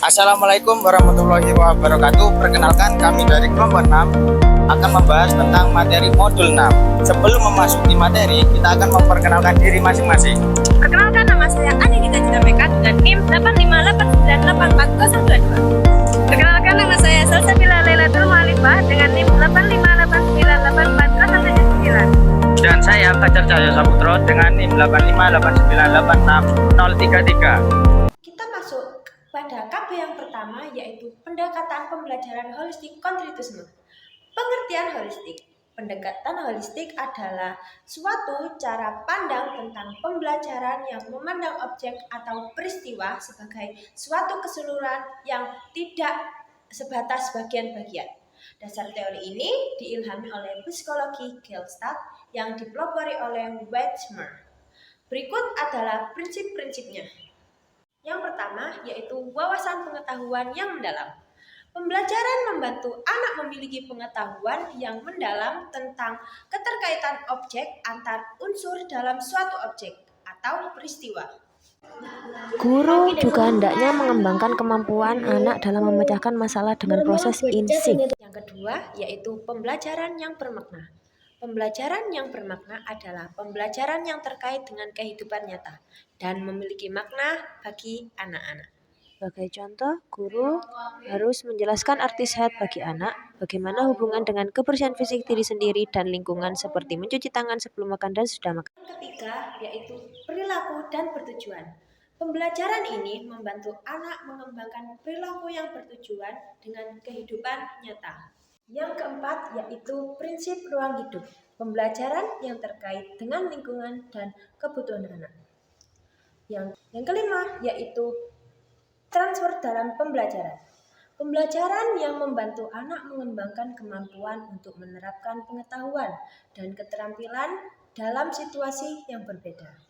Assalamualaikum warahmatullahi wabarakatuh. Perkenalkan, kami dari kelompok 6 akan membahas tentang materi modul 6. Sebelum memasuki materi, kita akan memperkenalkan diri masing-masing. Perkenalkan, nama saya Anindita Citameka dengan NIM 858984022. Perkenalkan, nama saya Salsabila Lailatul Mu'alifah dengan NIM 858989079. Dan saya Fajar Cahyo Saputro dengan NIM 858986033. Kita masuk pada KB yang pertama, yaitu pendekatan pembelajaran holistik kontributisme. Pengertian holistik. Pendekatan holistik adalah suatu cara pandang tentang pembelajaran yang memandang objek atau peristiwa sebagai suatu keseluruhan yang tidak sebatas bagian-bagian. Dasar teori ini diilhami oleh psikologi Gestalt yang dipelopori oleh Weizsäcker. Berikut adalah prinsip-prinsipnya. Yang pertama yaitu wawasan pengetahuan yang mendalam. Pembelajaran membantu anak memiliki pengetahuan yang mendalam tentang keterkaitan objek antar unsur dalam suatu objek atau peristiwa. Guru juga hendaknya mengembangkan kemampuan anak dalam memecahkan masalah dengan proses insting. Yang kedua yaitu pembelajaran yang bermakna. Pembelajaran yang bermakna adalah pembelajaran yang terkait dengan kehidupan nyata dan memiliki makna bagi anak-anak. Sebagai contoh, guru harus menjelaskan arti sehat bagi anak, bagaimana hubungan dengan kebersihan fisik diri sendiri dan lingkungan seperti mencuci tangan sebelum makan dan sudah makan. Yang ketiga yaitu perilaku dan bertujuan. Pembelajaran ini membantu anak mengembangkan perilaku yang bertujuan dengan kehidupan nyata. Yang keempat yaitu prinsip ruang hidup. Pembelajaran yang terkait dengan lingkungan dan kebutuhan anak. Yang kelima yaitu transfer dalam pembelajaran. Pembelajaran yang membantu anak mengembangkan kemampuan untuk menerapkan pengetahuan dan keterampilan dalam situasi yang berbeda.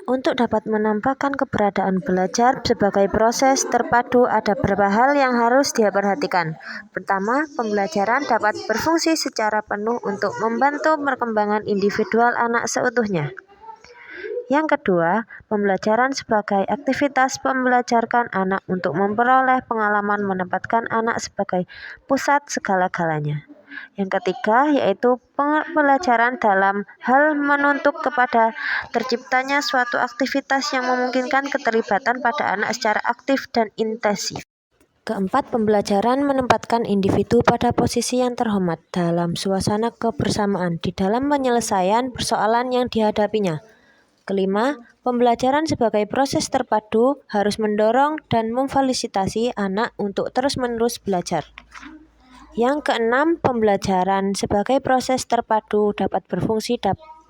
Untuk dapat menampakkan keberadaan belajar sebagai proses terpadu, ada beberapa hal yang harus diperhatikan. Pertama, pembelajaran dapat berfungsi secara penuh untuk membantu perkembangan individual anak seutuhnya. Yang kedua, pembelajaran sebagai aktivitas membelajarkan anak untuk memperoleh pengalaman menempatkan anak sebagai pusat segala-galanya. Yang ketiga, yaitu pembelajaran dalam hal menuntut kepada terciptanya suatu aktivitas yang memungkinkan keterlibatan pada anak secara aktif dan intensif. Keempat, pembelajaran menempatkan individu pada posisi yang terhormat dalam suasana kebersamaan di dalam penyelesaian persoalan yang dihadapinya. Kelima, pembelajaran sebagai proses terpadu harus mendorong dan memfasilitasi anak untuk terus-menerus belajar. Yang keenam, pembelajaran sebagai proses terpadu dapat berfungsi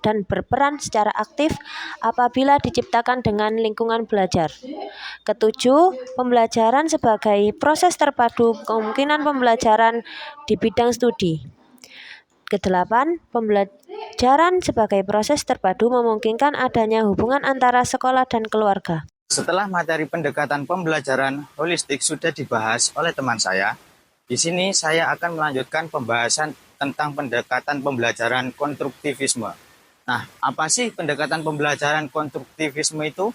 dan berperan secara aktif apabila diciptakan dengan lingkungan belajar. Ketujuh, pembelajaran sebagai proses terpadu kemungkinan pembelajaran di bidang studi. Kedelapan, pembelajaran sebagai proses terpadu memungkinkan adanya hubungan antara sekolah dan keluarga. Setelah materi pendekatan pembelajaran holistik sudah dibahas oleh teman saya, di sini saya akan melanjutkan pembahasan tentang pendekatan pembelajaran konstruktivisme. Nah, apa sih pendekatan pembelajaran konstruktivisme itu?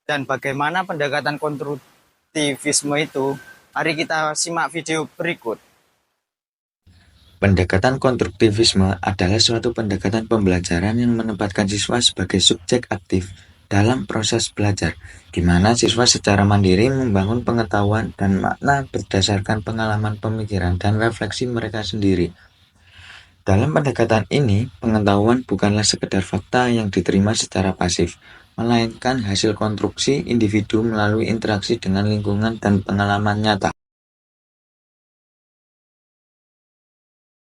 Dan bagaimana pendekatan konstruktivisme itu? Mari kita simak video berikut. Pendekatan konstruktivisme adalah suatu pendekatan pembelajaran yang menempatkan siswa sebagai subjek aktif dalam proses belajar, di mana siswa secara mandiri membangun pengetahuan dan makna berdasarkan pengalaman pemikiran dan refleksi mereka sendiri. Dalam pendekatan ini, pengetahuan bukanlah sekedar fakta yang diterima secara pasif, melainkan hasil konstruksi individu melalui interaksi dengan lingkungan dan pengalaman nyata.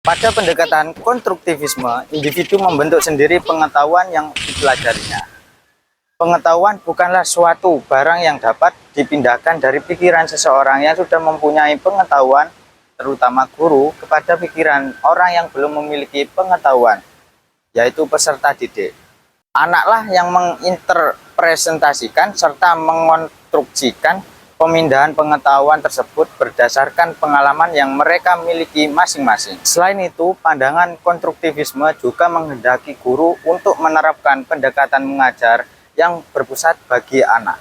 Pada pendekatan konstruktivisme, individu membentuk sendiri pengetahuan yang dipelajarinya. Pengetahuan bukanlah suatu barang yang dapat dipindahkan dari pikiran seseorang yang sudah mempunyai pengetahuan, terutama guru, kepada pikiran orang yang belum memiliki pengetahuan, yaitu peserta didik. Anaklah yang menginterpretasikan serta mengonstruksikan pemindahan pengetahuan tersebut berdasarkan pengalaman yang mereka miliki masing-masing. Selain itu, pandangan konstruktivisme juga menghendaki guru untuk menerapkan pendekatan mengajar yang berpusat bagi anak.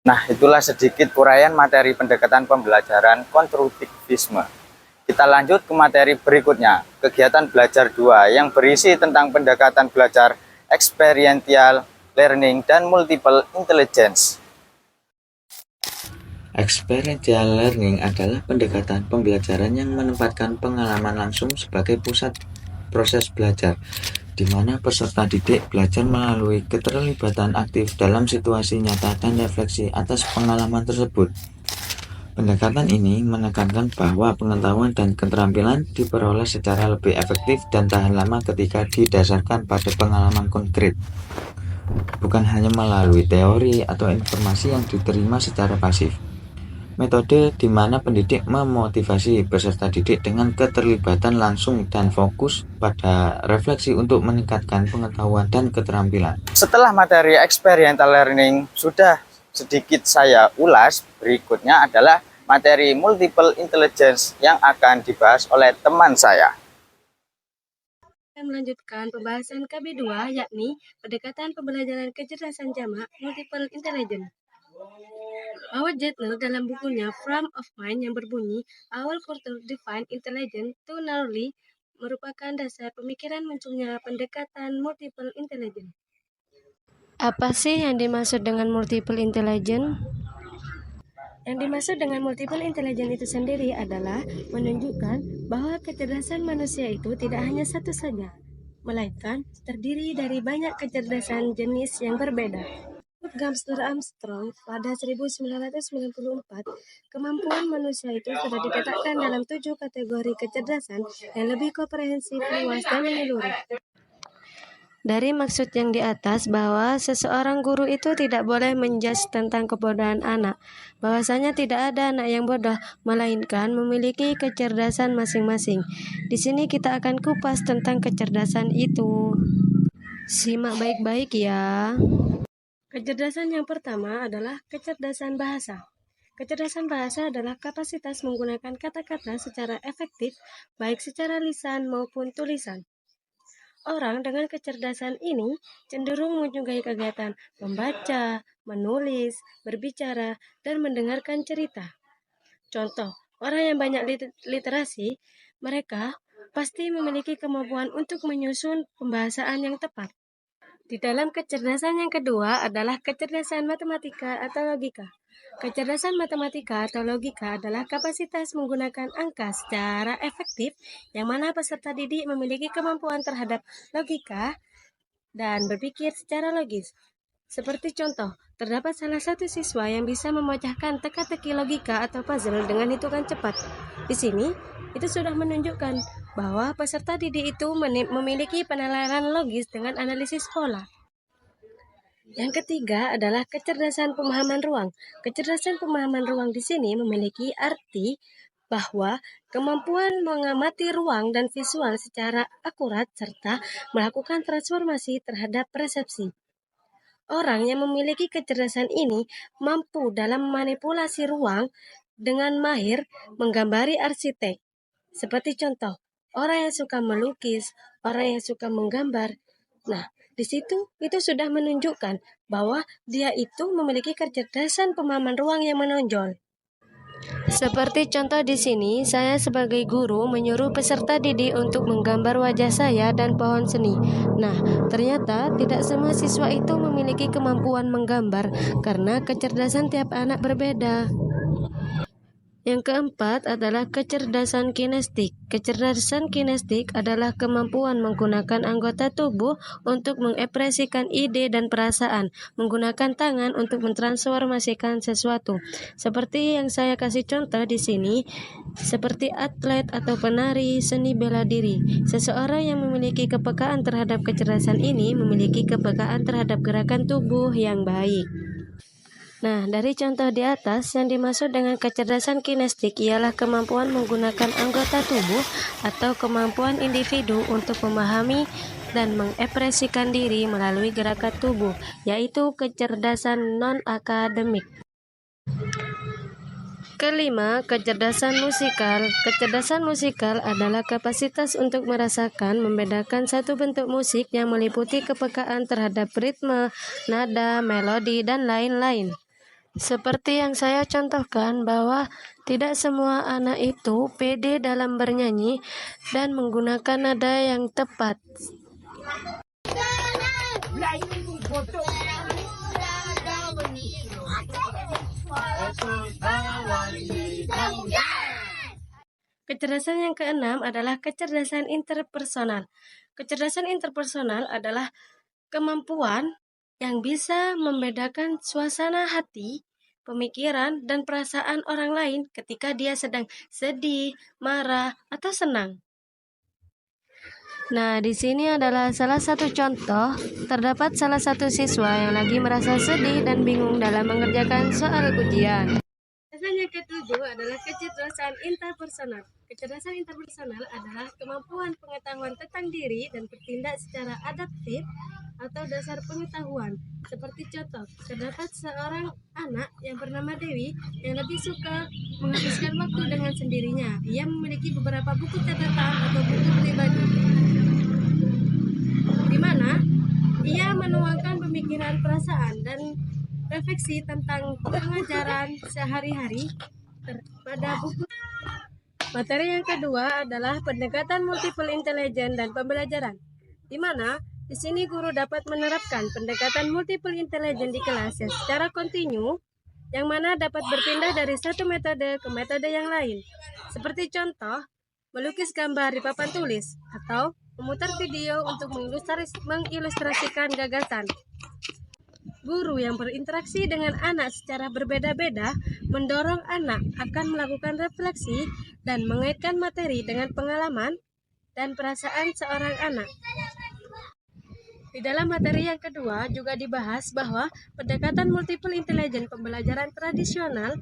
Nah, itulah sedikit uraian materi pendekatan pembelajaran konstruktivisme. Kita lanjut ke materi berikutnya, kegiatan belajar 2 yang berisi tentang pendekatan belajar experiential learning dan multiple intelligence. Experiential learning adalah pendekatan pembelajaran yang menempatkan pengalaman langsung sebagai pusat proses belajar, di mana peserta didik belajar melalui keterlibatan aktif dalam situasi nyata dan refleksi atas pengalaman tersebut. Pendekatan ini menekankan bahwa pengetahuan dan keterampilan diperoleh secara lebih efektif dan tahan lama ketika didasarkan pada pengalaman konkret, bukan hanya melalui teori atau informasi yang diterima secara pasif. Metode di mana pendidik memotivasi peserta didik dengan keterlibatan langsung dan fokus pada refleksi untuk meningkatkan pengetahuan dan keterampilan. Setelah materi experiential learning sudah sedikit saya ulas, berikutnya adalah materi multiple intelligence yang akan dibahas oleh teman saya. Kita melanjutkan pembahasan KB2, yakni pendekatan pembelajaran kecerdasan jamak multiple intelligence. Howard Gardner dalam bukunya Frame of Mind yang berbunyi Our Culture Define Intelligence to Narrowly merupakan dasar pemikiran munculnya pendekatan multiple intelligence. Apa sih yang dimaksud dengan multiple intelligence? Yang dimaksud dengan multiple intelligence itu sendiri adalah menunjukkan bahwa kecerdasan manusia itu tidak hanya satu saja, melainkan terdiri dari banyak kecerdasan jenis yang berbeda. Menurut Gamster Armstrong pada 1994, kemampuan manusia itu sudah dipetakan dalam 7 kategori kecerdasan yang lebih komprehensif, luas, dan menyeluruh. Dari maksud yang di atas bahwa seseorang guru itu tidak boleh menjudge tentang kebodohan anak, bahwasanya tidak ada anak yang bodoh, melainkan memiliki kecerdasan masing-masing. Di sini kita akan kupas tentang kecerdasan itu. Simak baik-baik ya. Kecerdasan yang pertama adalah kecerdasan bahasa. Kecerdasan bahasa adalah kapasitas menggunakan kata-kata secara efektif, baik secara lisan maupun tulisan. Orang dengan kecerdasan ini cenderung menyukai kegiatan membaca, menulis, berbicara, dan mendengarkan cerita. Contoh, orang yang banyak literasi, mereka pasti memiliki kemampuan untuk menyusun pembahasan yang tepat. Di dalam kecerdasan yang kedua adalah kecerdasan matematika atau logika. Kecerdasan matematika atau logika adalah kapasitas menggunakan angka secara efektif, yang mana peserta didik memiliki kemampuan terhadap logika dan berpikir secara logis. Seperti contoh, terdapat salah satu siswa yang bisa memecahkan teka-teki logika atau puzzle dengan hitungan cepat. Di sini, itu sudah menunjukkan bahwa peserta didik itu memiliki penalaran logis dengan analisis pola. Yang ketiga adalah kecerdasan pemahaman ruang. Kecerdasan pemahaman ruang di sini memiliki arti bahwa kemampuan mengamati ruang dan visual secara akurat serta melakukan transformasi terhadap persepsi. Orang yang memiliki kecerdasan ini mampu dalam memanipulasi ruang dengan mahir menggambari arsitek. Seperti contoh, orang yang suka melukis, orang yang suka menggambar. Nah, di situ itu sudah menunjukkan bahwa dia itu memiliki kecerdasan pemahaman ruang yang menonjol. Seperti contoh di sini, saya sebagai guru menyuruh peserta didik untuk menggambar wajah saya dan pohon seni. Nah, ternyata tidak semua siswa itu memiliki kemampuan menggambar karena kecerdasan tiap anak berbeda. Yang keempat adalah kecerdasan kinestik. Kecerdasan kinestik adalah kemampuan menggunakan anggota tubuh untuk mengekspresikan ide dan perasaan, menggunakan tangan untuk mentransformasikan sesuatu. Seperti yang saya kasih contoh di sini, seperti atlet atau penari seni bela diri. Seseorang yang memiliki kepekaan terhadap kecerdasan ini memiliki kepekaan terhadap gerakan tubuh yang baik. Nah, dari contoh di atas, yang dimaksud dengan kecerdasan kinestik ialah kemampuan menggunakan anggota tubuh atau kemampuan individu untuk memahami dan mengekspresikan diri melalui gerakan tubuh, yaitu kecerdasan non-akademik. Kelima, kecerdasan musikal. Kecerdasan musikal adalah kapasitas untuk merasakan, membedakan satu bentuk musik yang meliputi kepekaan terhadap ritme, nada, melodi, dan lain-lain. Seperti yang saya contohkan bahwa tidak semua anak itu pede dalam bernyanyi dan menggunakan nada yang tepat. Kecerdasan yang keenam adalah kecerdasan interpersonal. Kecerdasan interpersonal adalah kemampuan yang bisa membedakan suasana hati, pemikiran, dan perasaan orang lain ketika dia sedang sedih, marah, atau senang. Nah, di sini adalah salah satu contoh. Terdapat salah satu siswa yang lagi merasa sedih dan bingung dalam mengerjakan soal ujian. Kecerdasan yang ketujuh adalah kecerdasan interpersonal. Kecerdasan interpersonal adalah kemampuan pengetahuan tentang diri dan bertindak secara adaptif atau dasar pengetahuan. Seperti contoh, terdapat seorang anak yang bernama Dewi yang lebih suka menghabiskan waktu dengan sendirinya. Ia memiliki beberapa buku catatan atau buku pribadi, di mana ia menuangkan pemikiran, perasaan, dan refleksi tentang pengajaran sehari-hari pada buku. Materi yang kedua adalah pendekatan multiple intelligence dan pembelajaran, di mana di sini guru dapat menerapkan pendekatan multiple intelligence di kelas yang secara kontinu, yang mana dapat berpindah dari satu metode ke metode yang lain. Seperti contoh, melukis gambar di papan tulis, atau memutar video untuk mengilustrasikan gagasan. Guru yang berinteraksi dengan anak secara berbeda-beda mendorong anak akan melakukan refleksi dan mengaitkan materi dengan pengalaman dan perasaan seorang anak. Di dalam materi yang kedua juga dibahas bahwa pendekatan multiple intelligence pembelajaran tradisional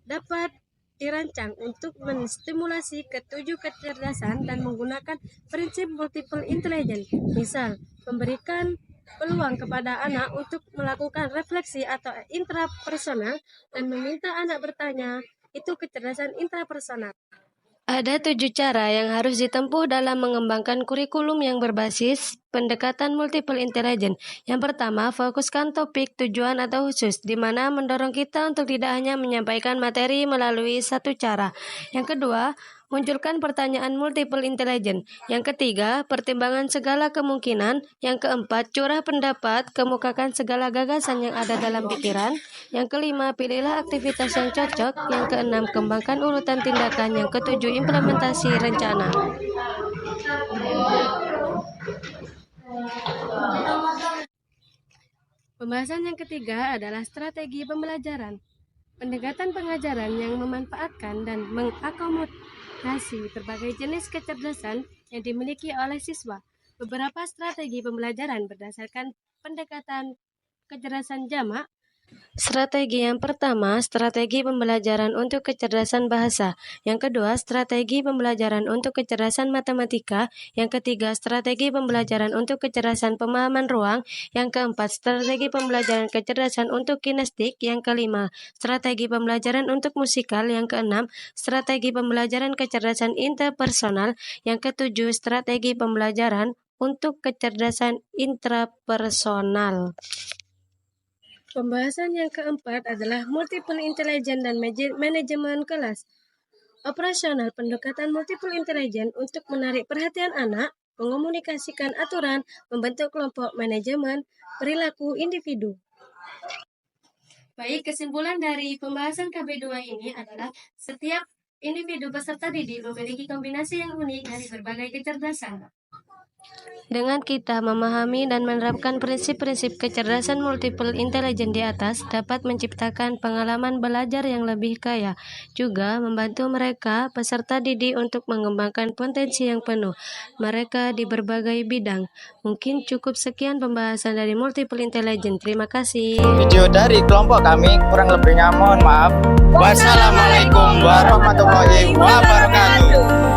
dapat dirancang untuk menstimulasi ketujuh kecerdasan dan menggunakan prinsip multiple intelligence. Misal, memberikan peluang kepada anak untuk melakukan refleksi atau intrapersonal dan meminta anak bertanya, itu kecerdasan intrapersonal. Ada 7 cara yang harus ditempuh dalam mengembangkan kurikulum yang berbasis pendekatan multiple intelligence. Yang pertama, fokuskan topik, tujuan, atau khusus, di mana mendorong kita untuk tidak hanya menyampaikan materi melalui satu cara. Yang kedua, munculkan pertanyaan multiple intelligence. Yang ketiga, pertimbangan segala kemungkinan. Yang keempat, curah pendapat, kemukakan segala gagasan yang ada dalam pikiran. Yang kelima, pilihlah aktivitas yang cocok. Yang keenam, kembangkan urutan tindakan. Yang ketujuh, implementasi rencana. Pembahasan yang ketiga adalah strategi pembelajaran. Pendekatan pengajaran yang memanfaatkan dan mengakomodasi berbagai jenis kecerdasan yang dimiliki oleh siswa. Beberapa strategi pembelajaran berdasarkan pendekatan kecerdasan jamak. Strategi yang pertama, strategi pembelajaran untuk kecerdasan bahasa. Yang kedua, strategi pembelajaran untuk kecerdasan matematika. Yang ketiga, strategi pembelajaran untuk kecerdasan pemahaman ruang. Yang keempat, strategi pembelajaran kecerdasan untuk kinestik. Yang kelima, strategi pembelajaran untuk musikal. Yang keenam, strategi pembelajaran kecerdasan interpersonal. Yang ketujuh, strategi pembelajaran untuk kecerdasan intrapersonal. Pembahasan yang keempat adalah multiple intelligence dan manajemen kelas. Operasional pendekatan multiple intelligence untuk menarik perhatian anak, mengomunikasikan aturan, membentuk kelompok, manajemen perilaku individu. Baik, kesimpulan dari pembahasan KB2 ini adalah setiap individu peserta didik memiliki kombinasi yang unik dari berbagai kecerdasan. Dengan kita memahami dan menerapkan prinsip-prinsip kecerdasan multiple intelligence di atas dapat menciptakan pengalaman belajar yang lebih kaya, juga membantu mereka peserta didik untuk mengembangkan potensi yang penuh mereka di berbagai bidang. Mungkin cukup sekian pembahasan dari multiple intelligence. Terima kasih. Video dari kelompok kami, kurang lebihnya mohon maaf. Wassalamualaikum warahmatullahi wabarakatuh.